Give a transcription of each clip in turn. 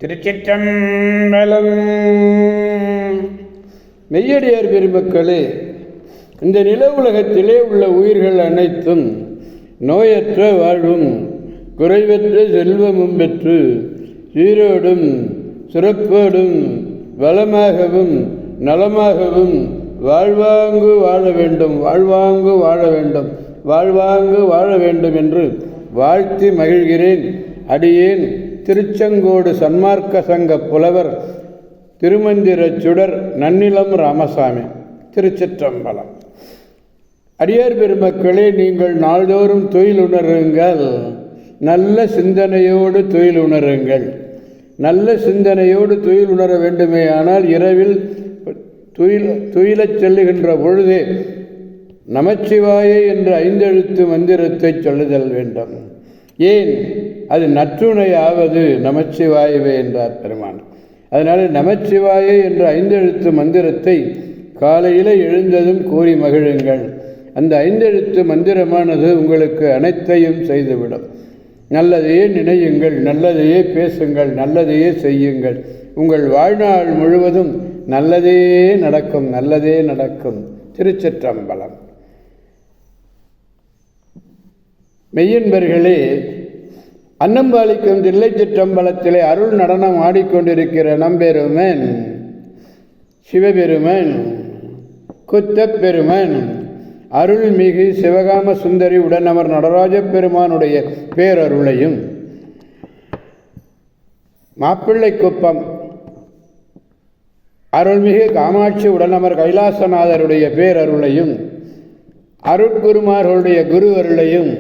திருச்சிற்றம்பலம். மெய்யடியார் பெருமக்களே, இந்த நில உலகத்திலே உள்ள உயிர்கள் அனைத்தும் நோயற்ற வாழ்வும் குறைவற்ற செல்வமும் பெற்று சீரோடும் சிறப்போடும் வளமாகவும் நலமாகவும் வாழ்வாங்கு வாழ வேண்டும், வாழ்வாங்கு வாழ வேண்டும், வாழ்வாங்கு வாழ வேண்டும் என்று வாழ்த்தி மகிழ்கிறேன். அடியேன் திருச்செங்கோடு சன்மார்க்க சங்க புலவர் திருமந்திர சுடர் நன்னிலம் ராமசாமி. திருச்சிற்றம்பலம். அடியார் பெருமக்களே, நீங்கள் நாள்தோறும் தொழில் உணருங்கள், நல்ல சிந்தனையோடு தொழில் உணருங்கள். நல்ல சிந்தனையோடு தொழில் உணர வேண்டுமே ஆனால் இரவில் துயிலச் செல்லுகின்ற பொழுதே நமச்சிவாய என்ற 5 எழுத்து மந்திரத்தை சொல்லுதல் வேண்டும். ஏன்? அது நற்றுணையாவது நமச்சிவாயவே என்றார் பெருமான். அதனால் நமச்சிவாய என்ற 5 எழுத்து மந்திரத்தை காலையில் எழுந்ததும் கூறி மகிழுங்கள். அந்த 5 எழுத்து மந்திரமானது உங்களுக்கு அனைத்தையும் செய்துவிடும். நல்லதையே நினையுங்கள், நல்லதையே பேசுங்கள், நல்லதையே செய்யுங்கள். உங்கள் வாழ்நாள் முழுவதும் நல்லதே நடக்கும், நல்லதே நடக்கும். திருச்சிற்றம்பலம். மெய்யன்பர்களே, அன்னம்பாலிக்கும் தில்லை சிற்றம்பலத்திலே அருள் நடனம் ஆடிக்கொண்டிருக்கிற நம்பெருமன் சிவபெருமன் குத்தப்பெருமன் அருள்மிகு சிவகாம சுந்தரி உடனமர் நடராஜ பெருமானுடைய பேரருளையும், மாப்பிள்ளை குப்பம் அருள்மிகு காமாட்சி உடனமர் கைலாசநாதருடைய பேரருளையும், அருட்குருமார்களுடைய குரு அருளையும்,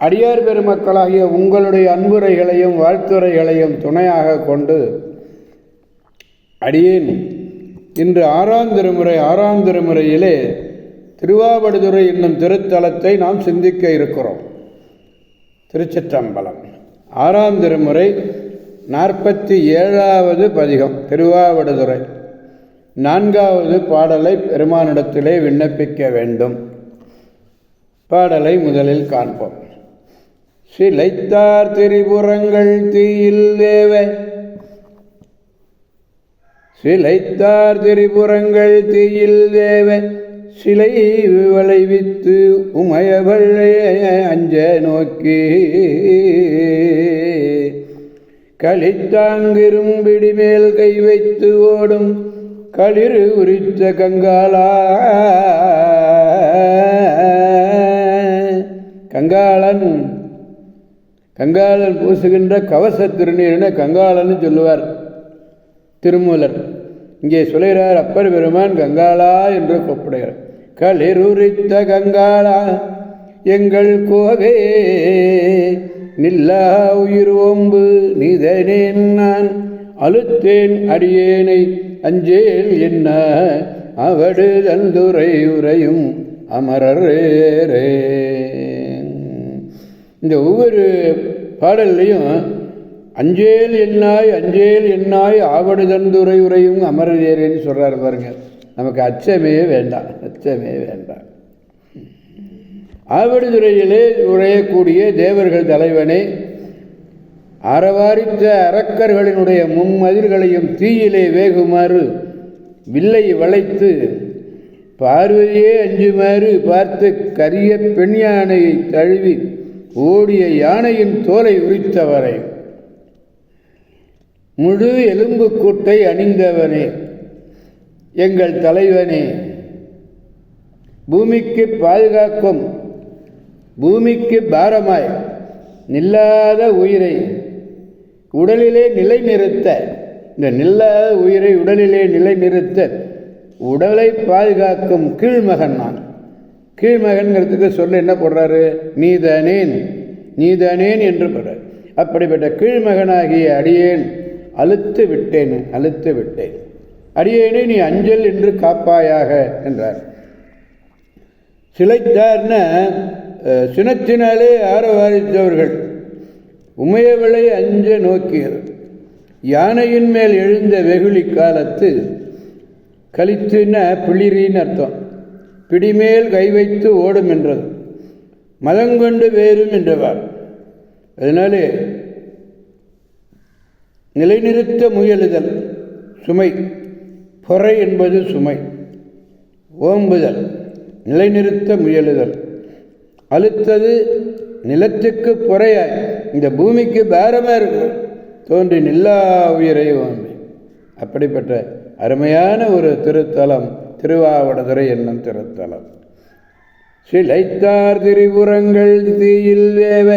அடியார் பெருமக்களாகிய உங்களுடைய அன்புரைகளையும் வாழ்த்துரைகளையும் துணையாக கொண்டு அடியேன் இன்று 6ஆம் திருமுறையிலே திருவாவடுதுறை என்னும் திருத்தலத்தை நாம் சிந்திக்க இருக்கிறோம். திருச்சிற்றம்பலம். 6ஆம் திருமுறை 47வது பதிகம் திருவாவடுதுறை. 4வது பாடலை பெருமானிடத்திலே விண்ணப்பிக்க வேண்டும். பாடலை முதலில் காண்போம். சிலைத்தார் திரிபுரங்கள் தீயில் தேவ, சிலைத்தார் திரிபுரங்கள் தீயில் தேவ, சிலை விளைவித்து உமையவளை அஞ்ச நோக்கி, களித்தாங்கிரும்பிடி மேல் கை வைத்து ஓடும் களிறு உரித்த கங்காளா. கங்காளன் பூசுகின்ற கவச திருநீர்னு கங்காளன்னு சொல்லுவார் திருமூலர். இங்கே சொல்கிறார் அப்பர் பெருமான் கங்காளா என்று கூப்பிடுகிறார். களிருரித்த கங்காளா எங்கள் கோவே, நில்லா உயிர் ஓம்பு நீதனேன் நான் அழுத்தேன் அடியேனை அஞ்சேல் என்ன அவடு தந்துரை உரையும் அமரரே. இந்த ஒவ்வொரு பாடல்லையும் அஞ்சேல் என்னாய் அஞ்சேல் என்னாய் ஆவடு தந்துரை உரையும் அமரரேன்னு சொல்கிறார் பாருங்க. நமக்கு அச்சமே வேண்டாம், அச்சமே வேண்டாம். ஆவடுதுறையிலே உரையக்கூடிய தேவர்கள் தலைவனே, அறவாரித்த அரக்கர்களினுடைய மும்மதில்களையும் தீயிலே வேகுமாறு வில்லை வளைத்து பார்வையே அஞ்சுமாறு பார்த்து கரிய பெண் யானையை தழுவி ஓடிய யானையின் தோலை உரித்தவரை, முழு எலும்பு கூட்டை அணிந்தவனே, எங்கள் தலைவனே, பூமிக்கு பாதுகாக்கும் பூமிக்கு பாரமாய் நில்லாத உயிரை உடலிலே நிலைநிறுத்த, இந்த நில்லாத உயிரை உடலிலே நிலைநிறுத்த உடலை பாதுகாக்கும் கீழ்மகன் நான். கீழ்மகன்கிறதுக்கு சொல்ல என்ன போடுறாரு? நீதானேன், நீதானேன் என்று போடுறார். அப்படிப்பட்ட கீழ்மகனாகிய அடியேன் அழுத்து விட்டேன், அழுத்து விட்டேன். அடியேனை நீ அஞ்சல் என்று காப்பாயாக என்றார். சிலைத்தார்னா சினத்தினாலே ஆரவாரித்தவர்கள் உமையவளை அஞ்ச நோக்கியது. யானையின் மேல் எழுந்த வெகுளி காலத்து, கலித்துன்னா பிளிரின்னு அர்த்தம், பிடிமேல் கை வைத்து ஓடும் என்றது, மதங்கொண்டு வேறும் என்றவார். அதனாலே நிலைநிறுத்த முயலுதல் சுமை, பொறை என்பது சுமை. ஓம்புதல் நிலைநிறுத்த முயலுதல். அழுத்தது நிலத்துக்கு பொறையாய், இந்த பூமிக்கு பாரமாக இருக்கு, தோன்றி நில்லா உயிரை ஓம்பி. அப்படிப்பட்ட அருமையான ஒரு திருத்தலம் திருவாவடுதுறை என்னும் திருத்தலம். சிலைத்தார் திரிபுரங்கள் தீயில் வேவ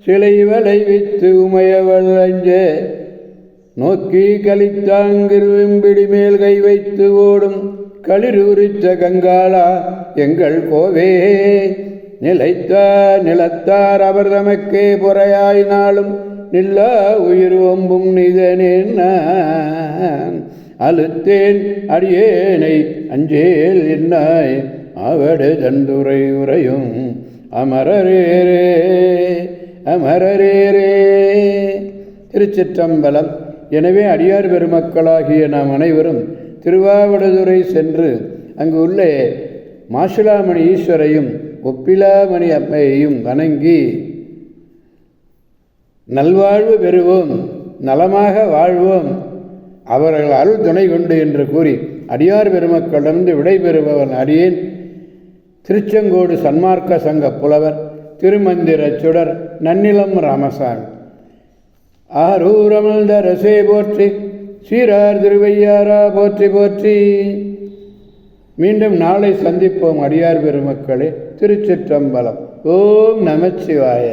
சிலை வலை வைத்து உமையவள் அஞ்ச நோக்கி கலித்தாங்கிரும்பிடி மேல் கை வைத்து ஓடும் களிரூரித்த கங்காளா எங்கள் கோவே. நிலத்தார் அவர் தமக்கே பொறையாயினாலும் நில்லா உயிர் ஒம்பும் நிதனேன் அழுத்தேன் அடியேனை அஞ்சேல் என்னாய் அவடு தந்துரை உரையும் அமரரேரே அமரரேரே. திருச்சிற்றம்பலம். எனவே அடியார் பெருமக்களாகிய நாம் அனைவரும் திருவாவடுதுறை சென்று அங்கு உள்ள மாசிலாமணி ஈஸ்வரையும் ஒப்பிலாமணி அம்மையையும் வணங்கி நல்வாழ்வு பெறுவோம், நலமாக வாழ்வோம், அவர்கள் அருள் துணை கொண்டு என்று கூறி அடியார் பெருமக்களிடமிருந்து விடைபெறுபவன் அடியேன் திருச்செங்கோடு சன்மார்க்க சங்க புலவர் திருமந்திர சுடர் நன்னிலம் ராமசாமி. ஆரூரமல்த ரசே போற்றி, சீரார் திருவையாரா போற்றி போற்றி. மீண்டும் நாளை சந்திப்போம் அடியார் பெருமக்களே. திருச்சிற்றம்பலம். ஓம் நமச்சிவாய.